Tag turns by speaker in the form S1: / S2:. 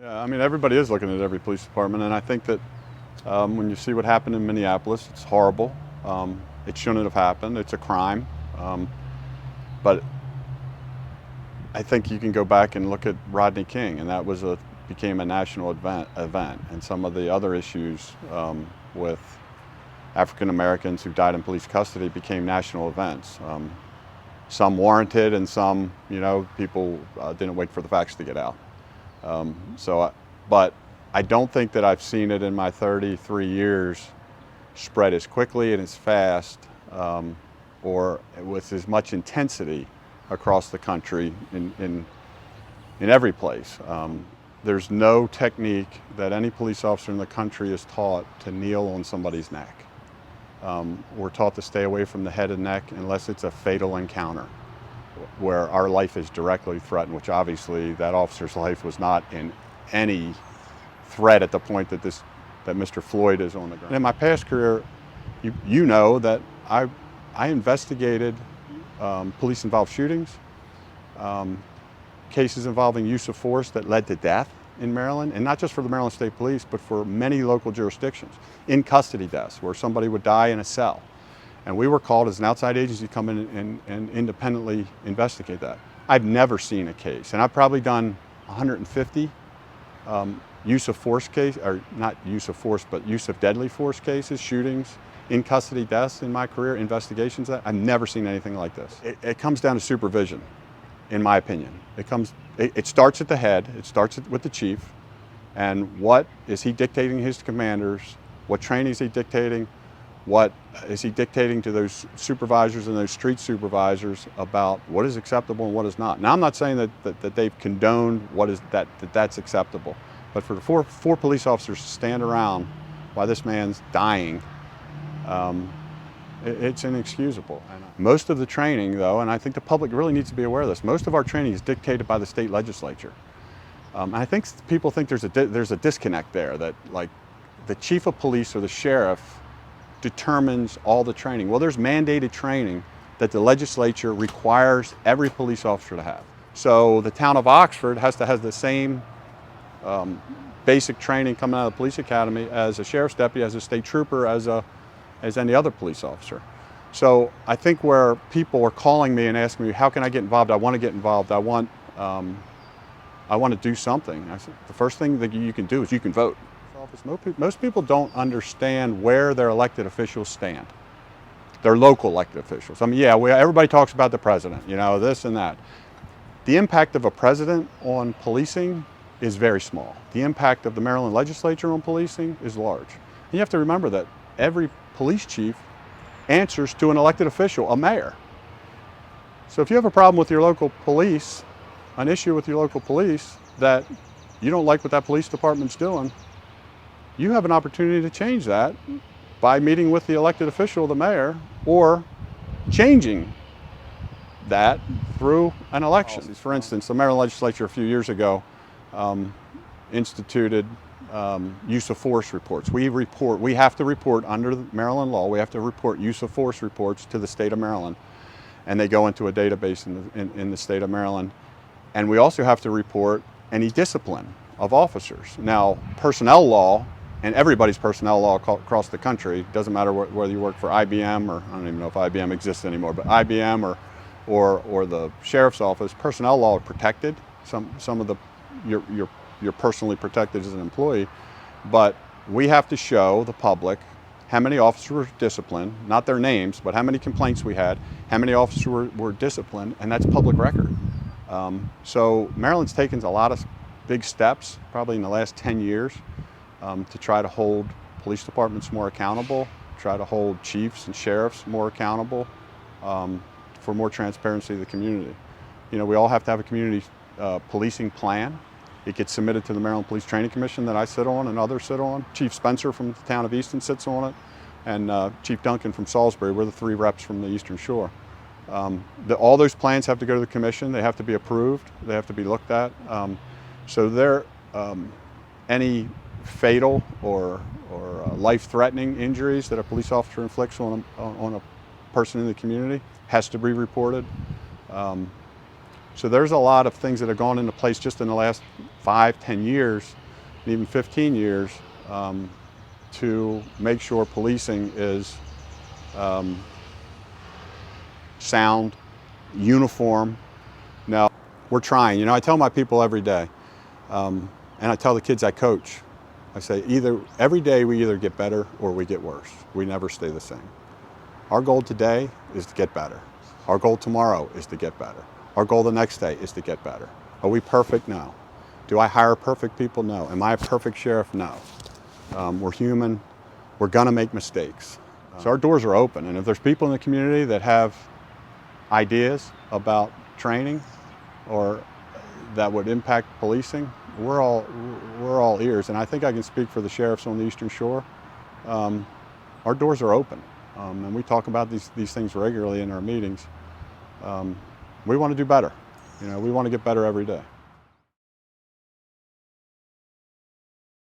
S1: Yeah, I mean, everybody is looking at every police department, and I think that when you see what happened in Minneapolis, it's horrible. It shouldn't have happened. It's a crime. But I think you can go back and look at Rodney King, and that became a national event, and some of the other issues with African Americans who died in police custody became national events. Some warranted, and some, people didn't wait for the facts to get out. But I don't think that I've seen it in my 33 years spread as quickly and as fast or with as much intensity across the country in every place. There's no technique that any police officer in the country is taught to kneel on somebody's neck. We're taught to stay away from the head and neck unless it's a fatal encounter where our life is directly threatened, which obviously that officer's life was not in any threat at the point that Mr. Floyd is on the ground. In my past career, you know that I investigated police-involved shootings, cases involving use of force that led to death in Maryland, and not just for the Maryland State Police, but for many local jurisdictions, in custody deaths where somebody would die in a cell. And we were called as an outside agency to come in and independently investigate that. I've never seen a case, and I've probably done 150 use of force case, or not use of force, but use of deadly force cases, shootings, in custody deaths in my career, investigations. I've never seen anything like this. It comes down to supervision, in my opinion. It starts at the head, it starts with the chief, and what is he dictating his commanders, what training is he dictating, what is he dictating to those supervisors and those street supervisors about what is acceptable and what is not. Now, I'm not saying that they've condoned that's acceptable, but for the four police officers to stand around while this man's dying, it's inexcusable. Most of the training, though, and I think the public really needs to be aware of this, most of our training is dictated by the state legislature. I think people think there's a disconnect there, that like the chief of police or the sheriff determines all the training. Well, there's mandated training that the legislature requires every police officer to have. So the town of Oxford has to have the same basic training coming out of the police academy as a sheriff's deputy, as a state trooper, as any other police officer. So I think where people are calling me and asking me, how can I get involved? I want to get involved. I want to do something. I said, the first thing that you can do is you can vote. Most people don't understand where their elected officials stand. Their local elected officials. I mean, yeah, everybody talks about the president, this and that. The impact of a president on policing is very small. The impact of the Maryland legislature on policing is large. And you have to remember that every police chief answers to an elected official, a mayor. So if you have a problem with your local police, an issue with your local police that you don't like what that police department's doing, you have an opportunity to change that by meeting with the elected official, the mayor, or changing that through an election. For instance, the Maryland legislature a few years ago instituted use of force reports. We have to report under the Maryland law, we have to report use of force reports to the state of Maryland, and they go into a database in the state of Maryland. And we also have to report any discipline of officers. Now, personnel law, and everybody's personnel law across the country, doesn't matter whether you work for IBM, or I don't even know if IBM exists anymore, but IBM or the sheriff's office, personnel law are protected. Some of you're personally protected as an employee, but we have to show the public how many officers were disciplined, not their names, but how many complaints we had, how many officers were disciplined, and that's public record. So Maryland's taken a lot of big steps, probably in the last 10 years, to try to hold police departments more accountable, try to hold chiefs and sheriffs more accountable, for more transparency to the community. We all have to have a community policing plan. It gets submitted to the Maryland Police Training Commission that I sit on and others sit on. Chief Spencer from the town of Easton sits on it, and Chief Duncan from Salisbury. We're the three reps from the Eastern Shore. All those plans have to go to the commission. They have to be approved. They have to be looked at. So any fatal or life-threatening injuries that a police officer inflicts on a person in the community has to be reported. So there's a lot of things that have gone into place just in the last 5, 10 years, and even 15 years, to make sure policing is sound, uniform. Now, we're trying. You know, I tell my people every day, and I tell the kids I coach, I say every day we either get better or we get worse. We never stay the same. Our goal today is to get better. Our goal tomorrow is to get better. Our goal the next day is to get better. Are we perfect? No. Do I hire perfect people? No. Am I a perfect sheriff? No. We're human. We're gonna make mistakes. So our doors are open, and if there's people in the community that have ideas about training or that would impact policing, we're all ears. And I think I can speak for the sheriffs on the Eastern Shore. Our doors are open, and we talk about these things regularly in our meetings. We want to do better. You know, we want to get better every day.